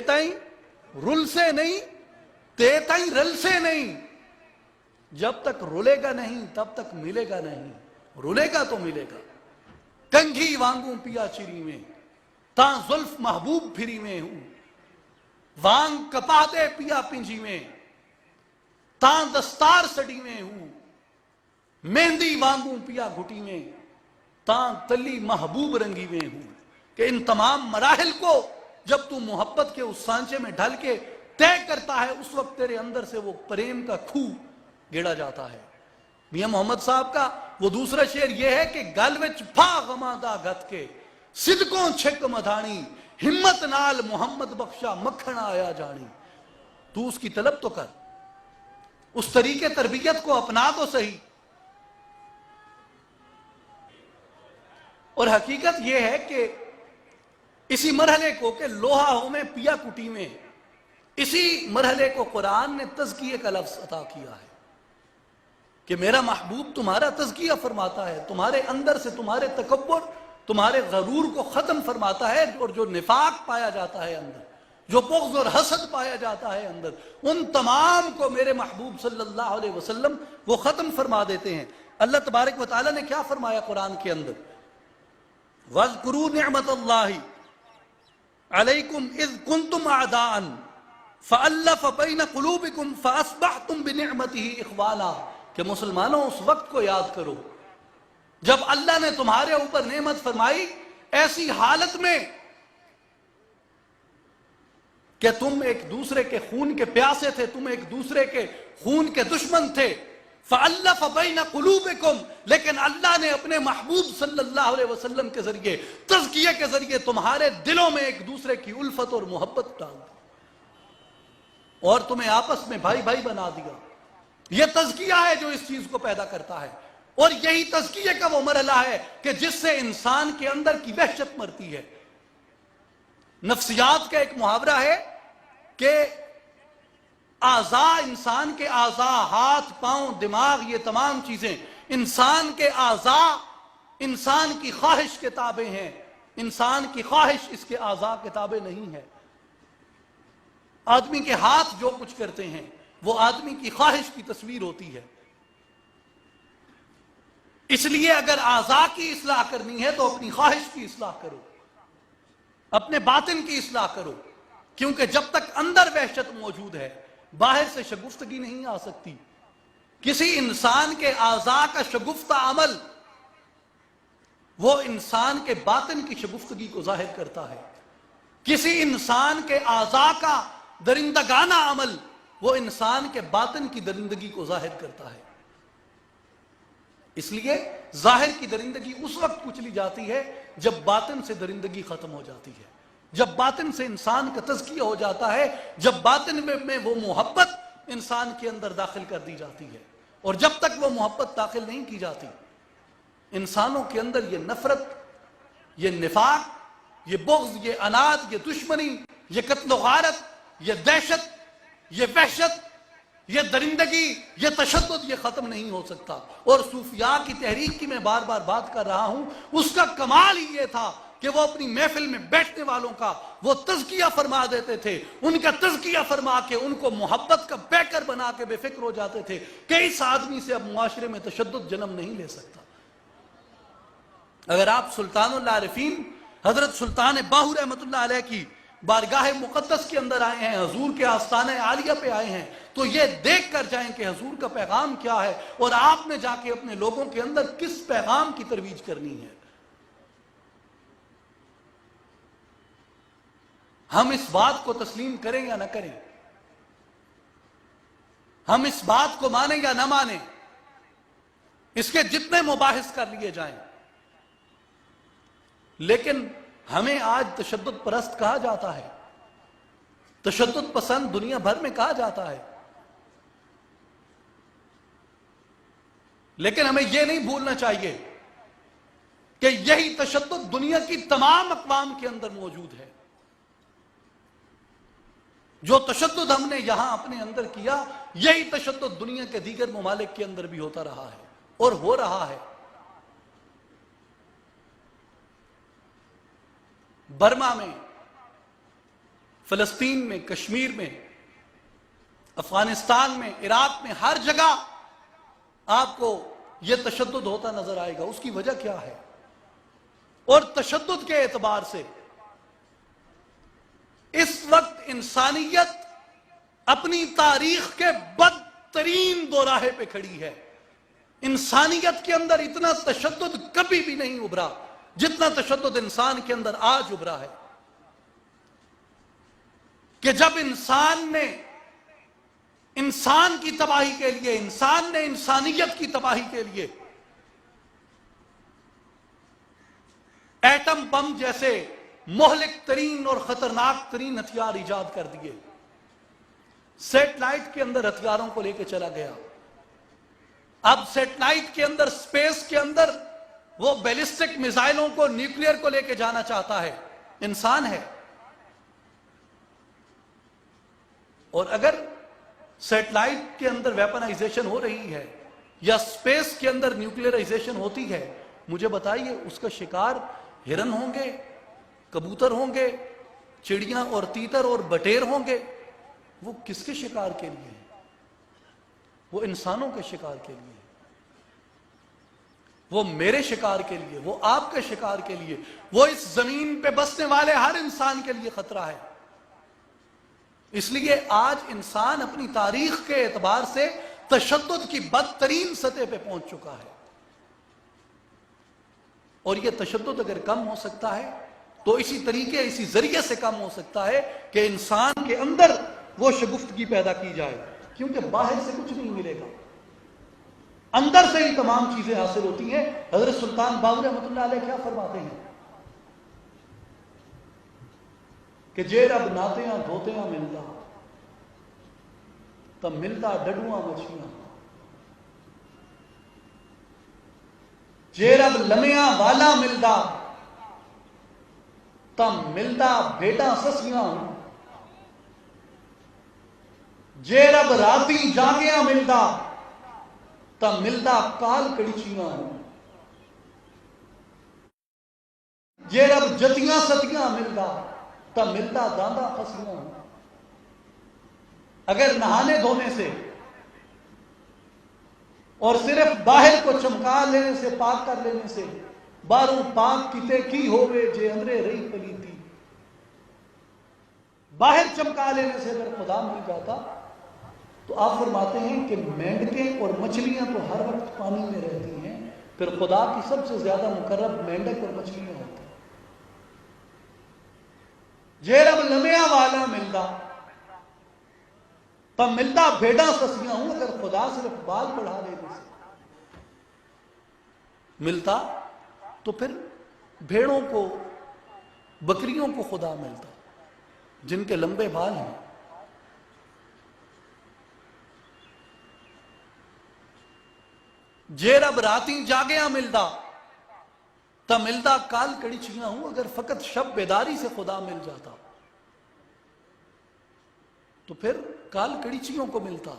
تائیں رل سے نہیں، تے تائیں رل سے نہیں، جب تک رلے گا نہیں تب تک ملے گا نہیں، رلے گا تو ملے گا۔ کنگھی وانگوں پیا چری میں، تاں زلف محبوب پھری میں ہوں، وانگ کپا دے پیا پنجی میں، تاں دستار سڑی میں ہوں، مہندی وانگوں پیا گھٹی میں، تاں تلی محبوب رنگی میں ہوں۔ کہ ان تمام مراحل کو جب تو محبت کے اس سانچے میں ڈھل کے طے کرتا ہے، اس وقت تیرے اندر سے وہ پریم کا کھو گڑا جاتا ہے۔ میاں محمد صاحب کا وہ دوسرا شعر یہ ہے کہ گل وچ پھا غماں دا گت کے، صدقوں چھک مدھانی، ہمت نال محمد بخشا مکھن آیا جانی۔ تو اس کی طلب تو کر، اس طریقے تربیت کو اپنا تو صحیح۔ اور حقیقت یہ ہے کہ اسی مرحلے کو کہ لوہا ہو میں پیا کٹی میں، اسی مرحلے کو قرآن نے تزکیے کا لفظ عطا کیا ہے کہ میرا محبوب تمہارا تزکیہ فرماتا ہے، تمہارے اندر سے تمہارے تکبر، تمہارے غرور کو ختم فرماتا ہے، اور جو نفاق پایا جاتا ہے اندر، جو بغض اور حسد پایا جاتا ہے اندر، ان تمام کو میرے محبوب صلی اللہ علیہ وسلم وہ ختم فرما دیتے ہیں۔ اللہ تبارک و تعالیٰ نے کیا فرمایا قرآن کے اندر؟ وَاذْكُرُوا نِعْمَةَ اللَّهِ عَلَيْكُمْ إِذْ كُنْتُمْ أَعْدَاءً فَأَلَّفَ بَيْنَ قُلُوبِكُمْ فَأَصْبَحْتُمْ بِنِعْمَتِهِ إِخْوَانًا۔ کہ مسلمانوں اس وقت کو یاد کرو جب اللہ نے تمہارے اوپر نعمت فرمائی ایسی حالت میں کہ تم ایک دوسرے کے خون کے پیاسے تھے، تم ایک دوسرے کے خون کے دشمن تھے۔ فَأَلَّفَ بَيْنَ قُلُوبِكُمْ، لیکن اللہ نے اپنے محبوب صلی اللہ علیہ وسلم کے ذریعے، تزکیہ کے ذریعے تمہارے دلوں میں ایک دوسرے کی الفت اور محبت ڈال دی اور تمہیں آپس میں بھائی بھائی بنا دیا۔ یہ تزکیہ ہے جو اس چیز کو پیدا کرتا ہے، اور یہی تزکیہ کا وہ مرحلہ ہے کہ جس سے انسان کے اندر کی وحشت مرتی ہے۔ نفسیات کا ایک محاورہ ہے کہ اعضاء، انسان کے اعضاء، ہاتھ پاؤں دماغ، یہ تمام چیزیں انسان کے اعضاء انسان کی خواہش کے تابع ہیں، انسان کی خواہش اس کے اعضاء کے تابع نہیں ہے۔ آدمی کے ہاتھ جو کچھ کرتے ہیں وہ آدمی کی خواہش کی تصویر ہوتی ہے۔ اس لیے اگر اعضاء کی اصلاح کرنی ہے تو اپنی خواہش کی اصلاح کرو، اپنے باطن کی اصلاح کرو، کیونکہ جب تک اندر وحشت موجود ہے باہر سے شگفتگی نہیں آ سکتی۔ کسی انسان کے اعضاء کا شگفتہ عمل وہ انسان کے باطن کی شگفتگی کو ظاہر کرتا ہے، کسی انسان کے اعضاء کا درندگانہ عمل وہ انسان کے باطن کی درندگی کو ظاہر کرتا ہے۔ اس لیے ظاہر کی درندگی اس وقت کچلی جاتی ہے جب باطن سے درندگی ختم ہو جاتی ہے، جب باطن سے انسان کا تزکیہ ہو جاتا ہے، جب باطن میں وہ محبت انسان کے اندر داخل کر دی جاتی ہے۔ اور جب تک وہ محبت داخل نہیں کی جاتی انسانوں کے اندر یہ نفرت، یہ نفاق، یہ بغض، یہ عناد، یہ دشمنی، یہ قتل و غارت، یہ دہشت، یہ وحشت، یہ درندگی، یہ تشدد، یہ ختم نہیں ہو سکتا۔ اور صوفیاء کی تحریک کی میں بار بار بات کر رہا ہوں، اس کا کمال ہی یہ تھا کہ وہ اپنی محفل میں بیٹھنے والوں کا وہ تزکیہ فرما دیتے تھے، ان کا تزکیہ فرما کے ان کو محبت کا بیکر بنا کے بے فکر ہو جاتے تھے کہ اس آدمی سے اب معاشرے میں تشدد جنم نہیں لے سکتا۔ اگر آپ سلطان العارفین حضرت سلطان باہو رحمۃ اللہ علیہ کی بارگاہ مقدس کے اندر آئے ہیں، حضور کے آستانہ عالیہ پہ آئے ہیں، تو یہ دیکھ کر جائیں کہ حضور کا پیغام کیا ہے اور آپ نے جا کے اپنے لوگوں کے اندر کس پیغام کی ترویج کرنی ہے۔ ہم اس بات کو تسلیم کریں یا نہ کریں، ہم اس بات کو مانیں یا نہ مانیں، اس کے جتنے مباحث کر لیے جائیں، لیکن ہمیں آج تشدد پرست کہا جاتا ہے، تشدد پسند دنیا بھر میں کہا جاتا ہے، لیکن ہمیں یہ نہیں بھولنا چاہیے کہ یہی تشدد دنیا کی تمام اقوام کے اندر موجود ہے۔ جو تشدد ہم نے یہاں اپنے اندر کیا، یہی تشدد دنیا کے دیگر ممالک کے اندر بھی ہوتا رہا ہے اور ہو رہا ہے۔ برما میں، فلسطین میں، کشمیر میں، افغانستان میں، عراق میں، ہر جگہ آپ کو یہ تشدد ہوتا نظر آئے گا. اس کی وجہ کیا ہے؟ اور تشدد کے اعتبار سے اس وقت انسانیت اپنی تاریخ کے بدترین دوراہے پہ کھڑی ہے. انسانیت کے اندر اتنا تشدد کبھی بھی نہیں ابھرا جتنا تشدد انسان کے اندر آج ابھرا ہے. کہ جب انسان نے انسان کی تباہی کے لیے، انسان نے انسانیت کی تباہی کے لیے ایٹم بم جیسے مہلک ترین اور خطرناک ترین ہتھیار ایجاد کر دیے، سیٹلائٹ کے اندر ہتھیاروں کو لے کے چلا گیا. اب سیٹلائٹ کے اندر، سپیس کے اندر وہ بیلسٹک میزائلوں کو، نیوکلیئر کو لے کے جانا چاہتا ہے. انسان ہے. اور اگر سیٹلائٹ کے اندر ویپنائزیشن ہو رہی ہے یا سپیس کے اندر نیوکلیئرائزیشن ہوتی ہے، مجھے بتائیے اس کا شکار ہرن ہوں گے، کبوتر ہوں گے، چڑیاں اور تیتر اور بٹیر ہوں گے؟ وہ کس کے شکار کے لیے؟ وہ انسانوں کے شکار کے لیے، وہ میرے شکار کے لیے، وہ آپ کے شکار کے لیے، وہ اس زمین پہ بسنے والے ہر انسان کے لیے خطرہ ہے. اس لیے آج انسان اپنی تاریخ کے اعتبار سے تشدد کی بدترین سطح پہ پہنچ چکا ہے. اور یہ تشدد اگر کم ہو سکتا ہے تو اسی طریقے، اسی ذریعے سے کم ہو سکتا ہے کہ انسان کے اندر وہ شگفتگی پیدا کی جائے. کیونکہ باہر سے کچھ نہیں ملے گا، اندر سے ہی تمام چیزیں حاصل ہوتی ہیں. حضرت سلطان باہو رحمۃ اللہ علیہ کیا فرماتے ہیں کہ جے رب ناتیاں دھوتیاں ملدا تب ملدا ڈڈواں مچھیاں، جے رب لمیاں والا ملدا تب ملدا بھیڈاں سسیاں، جے رب راتی جاگیاں ملدا تب ملدا کال کڑچیاں، جے رب جتیاں ستیاں ملدا تب ملدا داندا پھسیاں. اگر نہانے دھونے سے اور صرف باہر کو چمکا لینے سے، پاک کر لینے سے باہروں پاک کتے کی ہوئے جے اندرے رہی پلیتی، باہر چمکا لینے سے اگر خدا مل جاتا تو آپ فرماتے ہیں کہ مینڈکیں اور مچھلیاں تو ہر وقت پانی میں رہتی ہیں، پھر خدا کی سب سے زیادہ مقرب مینڈک اور مچھلیاں ہوتی ہیں. جے رب لمیاں والا ملدا تب ملدا بھیڑاں سسیاں ہوں. اگر خدا صرف بال بڑھا دینے سے ملتا تو پھر بھیڑوں کو، بکریوں کو خدا ملتا جن کے لمبے بال ہیں. جے رب راتی جاگیاں ملدا تب ملدا کال کڑچیاں ہوں. اگر فقط شب بیداری سے خدا مل جاتا تو پھر کال کڑچیوں کو ملتا،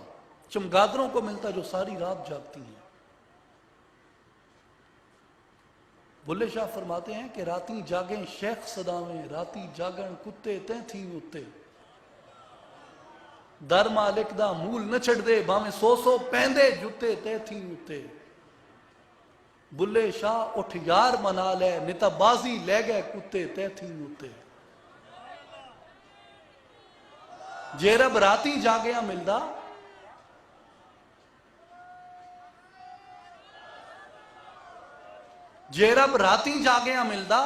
چمگادروں کو ملتا جو ساری رات جاگتی ہیں. بلے شاہ فرماتے ہیں کہ راتی جاگیں شیخ صداویں، راتی جاگن کتے تیں تھی اتے، در مالک دا مول نہ چھڑ دے باویں سو سو پیندے جتے تے تھی اتے. بلے شاہ اٹھ یار منا لے نتا بازی لے گئے کتے تے تھی اتے. جے رب راتی جاگیاں ملدا جے رب راتی جاگیاں ملدا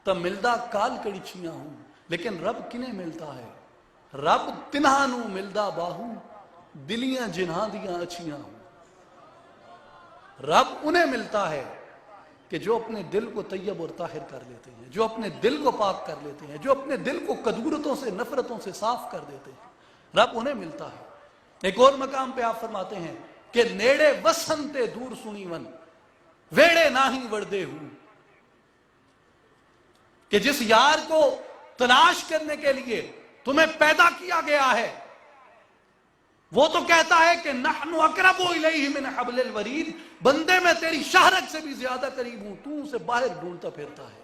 تب ملدا کال کڑچیاں ہوں. لیکن رب کنہیں ملتا ہے؟ رب تنہا نو ملدا باہو دلیاں جنہاں دیاں اچھیاں ہوں. رب انہیں ملتا ہے کہ جو اپنے دل کو طیب اور طاہر کر لیتے ہیں، جو اپنے دل کو پاک کر لیتے ہیں، جو اپنے دل کو کدورتوں سے، نفرتوں سے صاف کر دیتے ہیں. رب انہیں ملتا ہے. ایک اور مقام پہ آپ فرماتے ہیں کہ نیڑے وسن تے دور سنی ون ویڑے ناہی وردے ہوں. کہ جس یار کو تلاش کرنے کے لیے تمہیں پیدا کیا گیا ہے وہ تو کہتا ہے کہ نحن اقرب الیہ من حبل الورید، بندے میں تیری شہرت سے بھی زیادہ قریب ہوں، تو اسے باہر ڈھونڈتا پھرتا ہے.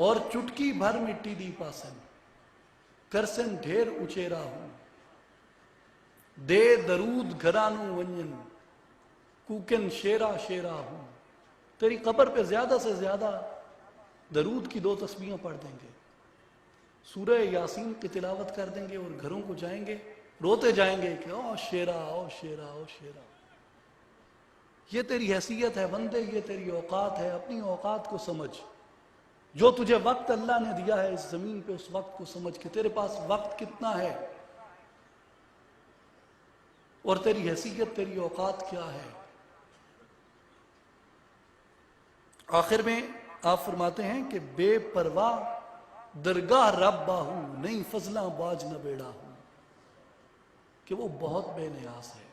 اور چٹکی بھر مٹی دی پاسن کرسن ڈھیر اچیرا ہوں دے درود گھرانو ونجن کوکن شیرا شیرا ہوں. تیری قبر پہ زیادہ سے زیادہ درود کی 2 تسبیحیں پڑھ دیں گے, سورہ یاسین کی تلاوت کر دیں گے اور گھروں کو جائیں گے روتے جائیں گے کہ او شیرا او شیرا او شیرا. یہ تیری حیثیت ہے بندے, یہ تیری اوقات ہے. اپنی اوقات کو سمجھ. جو تجھے وقت اللہ نے دیا ہے اس زمین پہ, اس وقت کو سمجھ کہ تیرے پاس وقت کتنا ہے اور تیری حیثیت, تیری اوقات کیا ہے. آخر میں آپ فرماتے ہیں کہ بے پرواہ درگاہ رب باہو نہیں فضلاں باج نہ بیڑا ہوں, کہ وہ بہت بے نیاز ہے,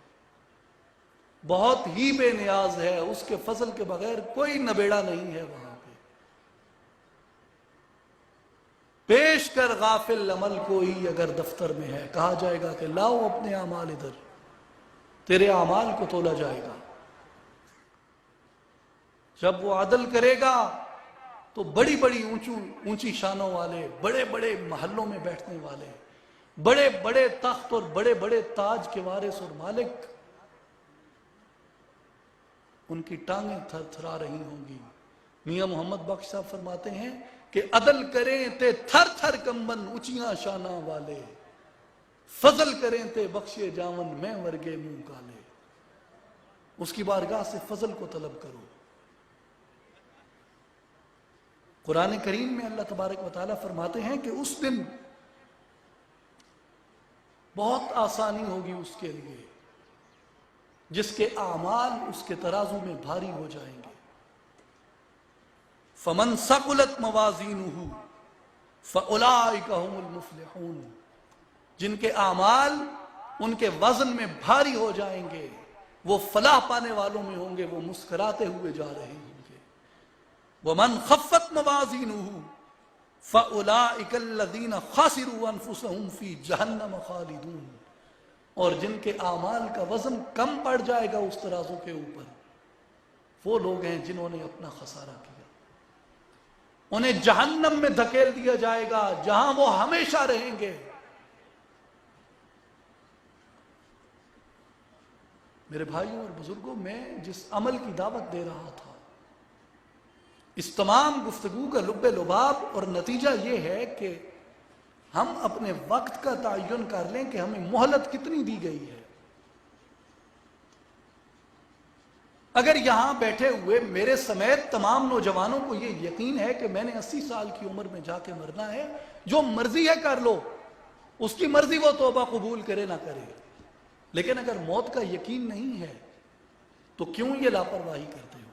بہت ہی بے نیاز ہے. اس کے فضل کے بغیر کوئی نبیڑا نہیں ہے وہاں پہ. پیش کر غافل عمل کوئی اگر دفتر میں ہے, کہا جائے گا کہ لاؤ اپنے اعمال ادھر, تیرے اعمال کو تولا جائے گا. جب وہ عدل کرے گا تو بڑی بڑی اونچی شانوں والے, بڑے بڑے محلوں میں بیٹھنے والے, بڑے بڑے تخت اور بڑے بڑے تاج کے وارث اور مالک, ان کی ٹانگیں تھر تھرا رہی ہوں گی. میاں محمد بخش صاحب فرماتے ہیں کہ عدل کریں تے تھر تھر کمبن اونچیاں شاناں والے, فضل کریں تے بخشے جاون میں ورگے منہ کالے. اس کی بارگاہ سے فضل کو طلب کرو. قرآن کریم میں اللہ تبارک و تعالیٰ فرماتے ہیں کہ اس دن بہت آسانی ہوگی اس کے لیے جس کے اعمال اس کے ترازو میں بھاری ہو جائیں گے. فمن ثقلت موازینہ فاولئک هم المفلحون. جن کے اعمال ان کے وزن میں بھاری ہو جائیں گے وہ فلاح پانے والوں میں ہوں گے, وہ مسکراتے ہوئے جا رہے ہوں گے. ومن خفت موازینہ فاولئک الذین خسروا انفسهم فی جہنم خالدون. اور جن کے اعمال کا وزن کم پڑ جائے گا اس ترازو کے اوپر, وہ لوگ ہیں جنہوں نے اپنا خسارہ کیا. انہیں جہنم میں دھکیل دیا جائے گا جہاں وہ ہمیشہ رہیں گے. میرے بھائیوں اور بزرگوں, میں جس عمل کی دعوت دے رہا تھا, اس تمام گفتگو کا لب لباب اور نتیجہ یہ ہے کہ ہم اپنے وقت کا تعین کر لیں کہ ہمیں مہلت کتنی دی گئی ہے. اگر یہاں بیٹھے ہوئے میرے سمیت تمام نوجوانوں کو یہ یقین ہے کہ میں نے 80 سال کی عمر میں جا کے مرنا ہے, جو مرضی ہے کر لو, اس کی مرضی وہ توبہ قبول کرے نہ کرے. لیکن اگر موت کا یقین نہیں ہے تو کیوں یہ لاپرواہی کرتے ہو؟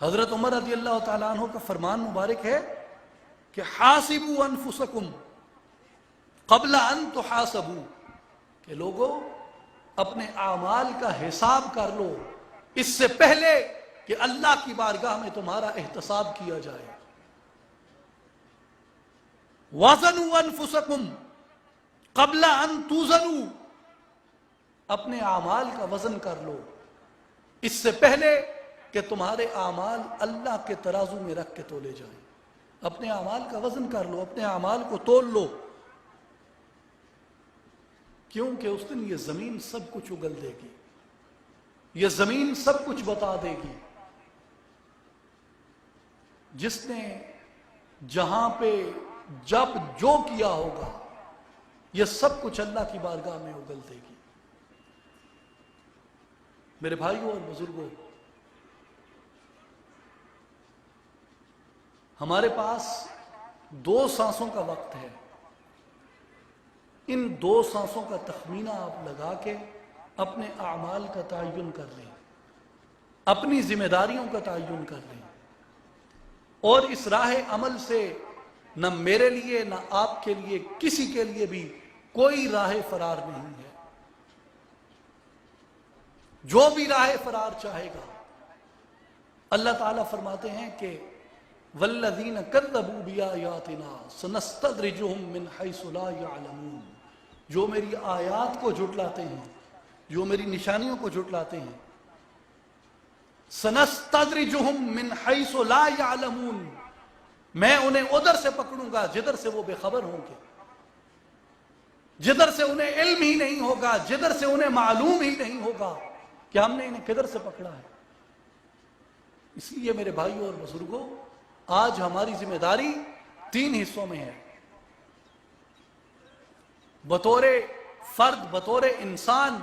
حضرت عمر رضی اللہ تعالیٰ عنہ کا فرمان مبارک ہے کہ حاسبوا انفسکم قبل ان تحاسبوا, کہ لوگوں اپنے اعمال کا حساب کر لو اس سے پہلے کہ اللہ کی بارگاہ میں تمہارا احتساب کیا جائے. وزنوا انفسکم قبل ان توزنوا, اپنے اعمال کا وزن کر لو اس سے پہلے کہ تمہارے اعمال اللہ کے ترازو میں رکھ کے تولے جائیں. اپنے اعمال کا وزن کر لو, اپنے اعمال کو تول لو, کیونکہ اس دن یہ زمین سب کچھ اگل دے گی, یہ زمین سب کچھ بتا دے گی. جس نے جہاں پہ جب جو کیا ہوگا یہ سب کچھ اللہ کی بارگاہ میں اگل دے گی. میرے بھائیوں اور بزرگوں, ہمارے پاس 2 سانسوں کا وقت ہے. ان 2 سانسوں کا تخمینہ آپ لگا کے اپنے اعمال کا تعین کر لیں, اپنی ذمہ داریوں کا تعین کر لیں, اور اس راہ عمل سے نہ میرے لیے نہ آپ کے لیے کسی کے لیے بھی کوئی راہ فرار نہیں ہے. جو بھی راہ فرار چاہے گا, اللہ تعالیٰ فرماتے ہیں کہ والذین کذبوا بآیاتنا سنستدرجهم من حیث لا یعلمون. جو میری آیات کو جھٹلاتے ہیں, جو میری نشانیوں کو جھٹلاتے ہیں, سنستدرجہم من حیث لا یعلمون، میں انہیں ادھر سے پکڑوں گا جدھر سے وہ بے خبر ہوں گے، جدھر سے انہیں علم ہی نہیں ہوگا، جدھر سے انہیں معلوم ہی نہیں ہوگا کہ ہم نے انہیں کدھر سے پکڑا ہے۔ اس لیے میرے بھائیوں اور بزرگوں، آج ہماری ذمہ داری 3 حصوں میں ہے، بطور فرد، بطور انسان،